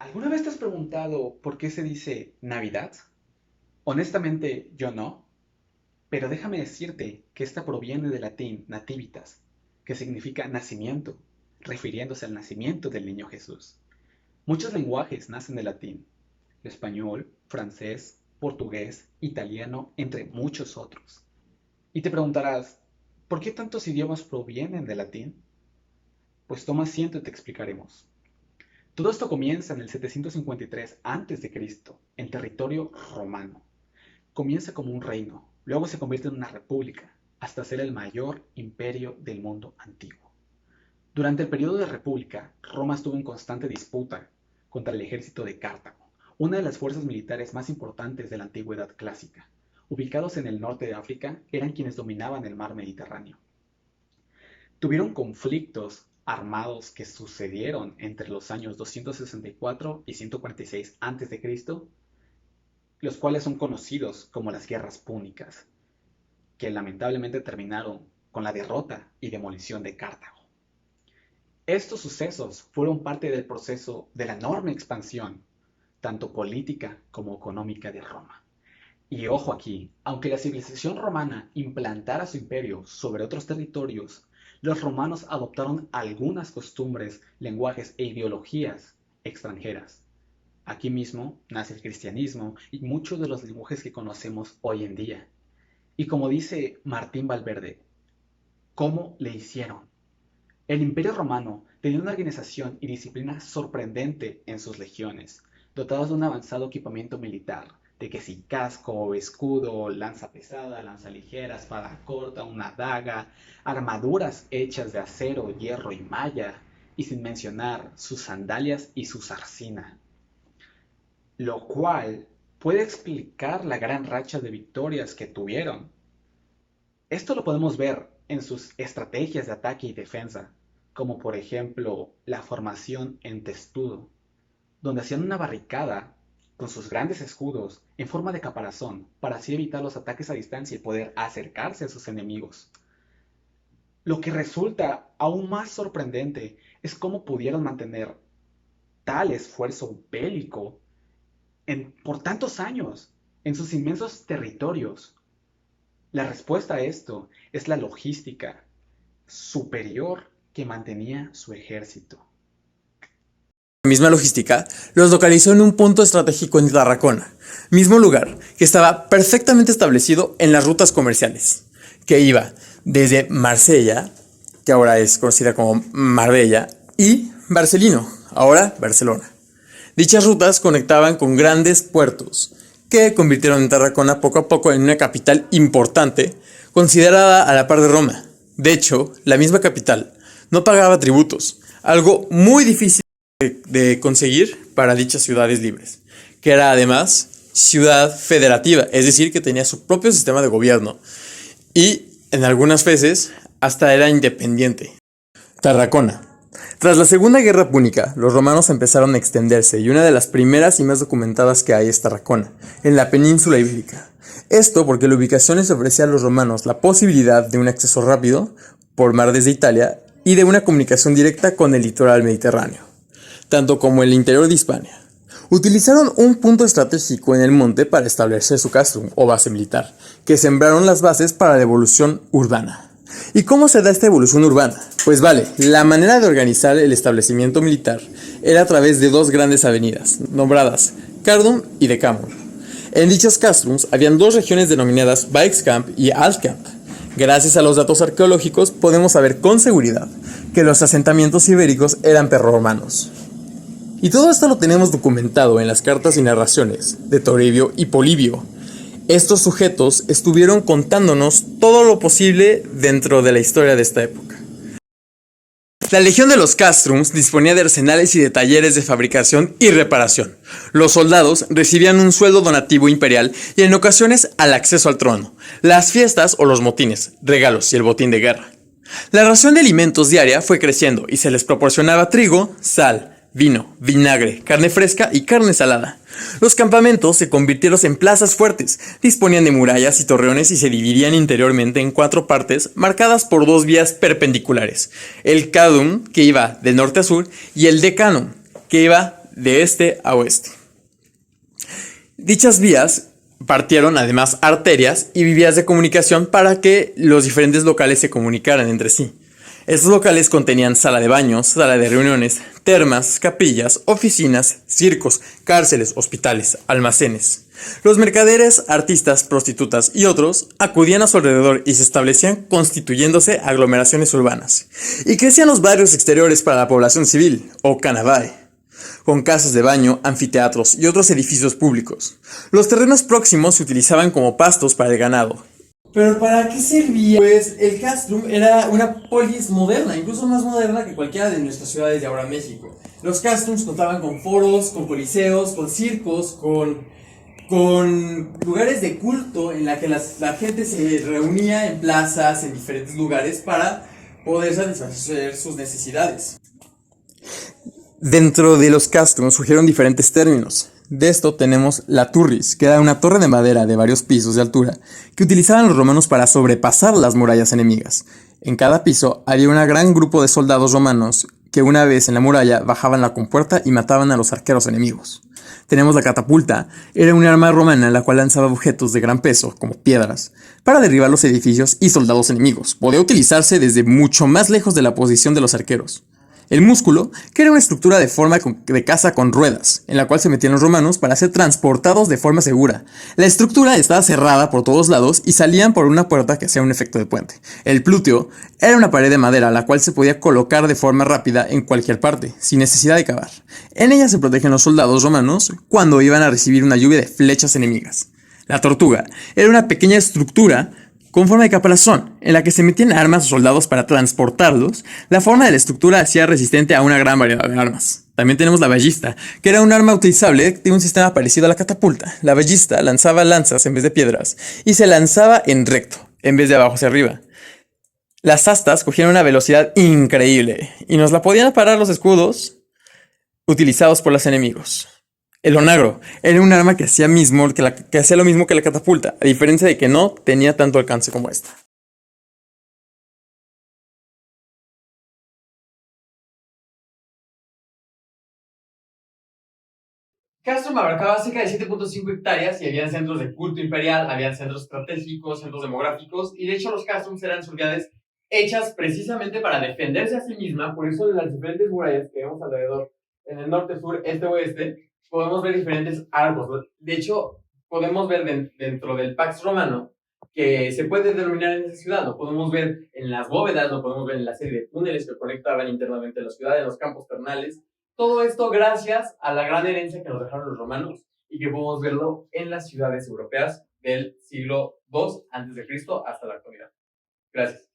¿Alguna vez te has preguntado por qué se dice Navidad? Honestamente, yo no, pero déjame decirte que esta proviene del latín nativitas, que significa nacimiento, refiriéndose al nacimiento del niño Jesús. Muchos lenguajes nacen del latín: español, francés, portugués, italiano, entre muchos otros. Y te preguntarás, ¿por qué tantos idiomas provienen del latín? Pues toma asiento y te explicaremos. Todo esto comienza en el 753 a.C., en territorio romano. Comienza como un reino, luego se convierte en una república, hasta ser el mayor imperio del mundo antiguo. Durante el periodo de república, Roma estuvo en constante disputa contra el ejército de Cartago, una de las fuerzas militares más importantes de la antigüedad clásica. Ubicados en el norte de África, eran quienes dominaban el mar Mediterráneo. Tuvieron conflictos armados que sucedieron entre los años 264 y 146 a.C., los cuales son conocidos como las guerras púnicas, que lamentablemente terminaron con la derrota y demolición de Cartago. Estos sucesos fueron parte del proceso de la enorme expansión, tanto política como económica de Roma. Y ojo aquí, aunque la civilización romana implantara su imperio sobre otros territorios, los romanos adoptaron algunas costumbres, lenguajes e ideologías extranjeras. Aquí mismo nace el cristianismo y muchos de los lenguajes que conocemos hoy en día. Y como dice Martín Valverde, ¿cómo le hicieron? El Imperio Romano tenía una organización y disciplina sorprendente en sus legiones, dotados de un avanzado equipamiento militar, de que si casco, escudo, lanza pesada, lanza ligera, espada corta, una daga, armaduras hechas de acero, hierro y malla, y sin mencionar sus sandalias y su zarcina, lo cual puede explicar la gran racha de victorias que tuvieron. Esto lo podemos ver en sus estrategias de ataque y defensa, como por ejemplo la formación en testudo, donde hacían una barricada con sus grandes escudos en forma de caparazón para así evitar los ataques a distancia y poder acercarse a sus enemigos. Lo que resulta aún más sorprendente es cómo pudieron mantener tal esfuerzo bélico por tantos años en sus inmensos territorios. La respuesta a esto es la logística superior que mantenía su ejército. Misma logística los localizó en un punto estratégico en Tarracona, mismo lugar que estaba perfectamente establecido en las rutas comerciales, que iba desde Marsella, que ahora es conocida como Marbella, y Barcelino, ahora Barcelona. Dichas rutas conectaban con grandes puertos, que convirtieron en Tarracona poco a poco en una capital importante, considerada a la par de Roma. De hecho, la misma capital no pagaba tributos, algo muy difícil de conseguir para dichas ciudades libres, que era además ciudad federativa, es decir, que tenía su propio sistema de gobierno y en algunas veces hasta era independiente. Tarracona. Tras la Segunda Guerra Púnica, los romanos empezaron a extenderse y una de las primeras y más documentadas que hay es Tarracona, en la península ibérica. Esto porque la ubicación les ofrecía a los romanos la posibilidad de un acceso rápido por mar desde Italia y de una comunicación directa con el litoral mediterráneo, tanto como el interior de Hispania. Utilizaron un punto estratégico en el monte para establecer su castrum o base militar, que sembraron las bases para la evolución urbana. ¿Y cómo se da esta evolución urbana? Pues vale, la manera de organizar el establecimiento militar era a través de dos grandes avenidas, nombradas Cardum y Decamur. En dichas castrums habían dos regiones denominadas Volkskamp y Altkamp. Gracias a los datos arqueológicos podemos saber con seguridad que los asentamientos ibéricos eran prerromanos. Y todo esto lo tenemos documentado en las cartas y narraciones de Toribio y Polibio. Estos sujetos estuvieron contándonos todo lo posible dentro de la historia de esta época. La legión de los castrums disponía de arsenales y de talleres de fabricación y reparación. Los soldados recibían un sueldo donativo imperial y en ocasiones al acceso al trono, las fiestas o los motines, regalos y el botín de guerra. La ración de alimentos diaria fue creciendo y se les proporcionaba trigo, sal, vino, vinagre, carne fresca y carne salada. Los campamentos se convirtieron en plazas fuertes, disponían de murallas y torreones y se dividían interiormente en 4 partes marcadas por 2 vías perpendiculares: el Cadum, que iba de norte a sur, y el Decanum, que iba de este a oeste. Dichas vías partieron además arterias y vías de comunicación para que los diferentes locales se comunicaran entre sí. Estos locales contenían sala de baños, sala de reuniones, termas, capillas, oficinas, circos, cárceles, hospitales, almacenes. Los mercaderes, artistas, prostitutas y otros acudían a su alrededor y se establecían constituyéndose aglomeraciones urbanas. Y crecían los barrios exteriores para la población civil, o canavae, con casas de baño, anfiteatros y otros edificios públicos. Los terrenos próximos se utilizaban como pastos para el ganado. ¿Pero para qué servía? Pues el castrum era una polis moderna, incluso más moderna que cualquiera de nuestras ciudades de ahora México. Los castrums contaban con foros, con coliseos, con circos, con lugares de culto en la que la gente se reunía en plazas, en diferentes lugares para poder satisfacer sus necesidades. Dentro de los castrums surgieron diferentes términos. De esto tenemos la turris, que era una torre de madera de varios pisos de altura que utilizaban los romanos para sobrepasar las murallas enemigas. En cada piso había un gran grupo de soldados romanos que una vez en la muralla bajaban la compuerta y mataban a los arqueros enemigos. Tenemos la catapulta, era un arma romana la cual lanzaba objetos de gran peso, como piedras, para derribar los edificios y soldados enemigos. Podía utilizarse desde mucho más lejos de la posición de los arqueros. El músculo, que era una estructura de forma de caza con ruedas, en la cual se metían los romanos para ser transportados de forma segura. La estructura estaba cerrada por todos lados y salían por una puerta que hacía un efecto de puente. El plúteo era una pared de madera, la cual se podía colocar de forma rápida en cualquier parte, sin necesidad de cavar. En ella se protegen los soldados romanos cuando iban a recibir una lluvia de flechas enemigas. La tortuga era una pequeña estructura con forma de caparazón, en la que se metían armas o soldados para transportarlos. La forma de la estructura hacía resistente a una gran variedad de armas. También tenemos la ballista, que era un arma utilizable de un sistema parecido a la catapulta. La ballista lanzaba lanzas en vez de piedras, y se lanzaba en recto, en vez de abajo hacia arriba. Las astas cogían una velocidad increíble, y nos la podían parar los escudos utilizados por los enemigos. El onagro era un arma que hacía lo mismo que la catapulta, a diferencia de que no tenía tanto alcance como esta. Castrum abarcaba cerca de 7.5 hectáreas y había centros de culto imperial, había centros estratégicos, centros demográficos, y de hecho los castrums eran ciudades hechas precisamente para defenderse a sí misma. Por eso de las diferentes murallas que vemos alrededor, en el norte, sur, este, oeste, podemos ver diferentes arcos. De hecho, podemos ver dentro del Pax Romano que se puede denominar en esa ciudad. Lo podemos ver en las bóvedas, lo podemos ver en la serie de túneles que conectaban internamente la ciudad, en los campos termales. Todo esto gracias a la gran herencia que nos dejaron los romanos y que podemos verlo en las ciudades europeas del siglo II a.C. hasta la actualidad. Gracias.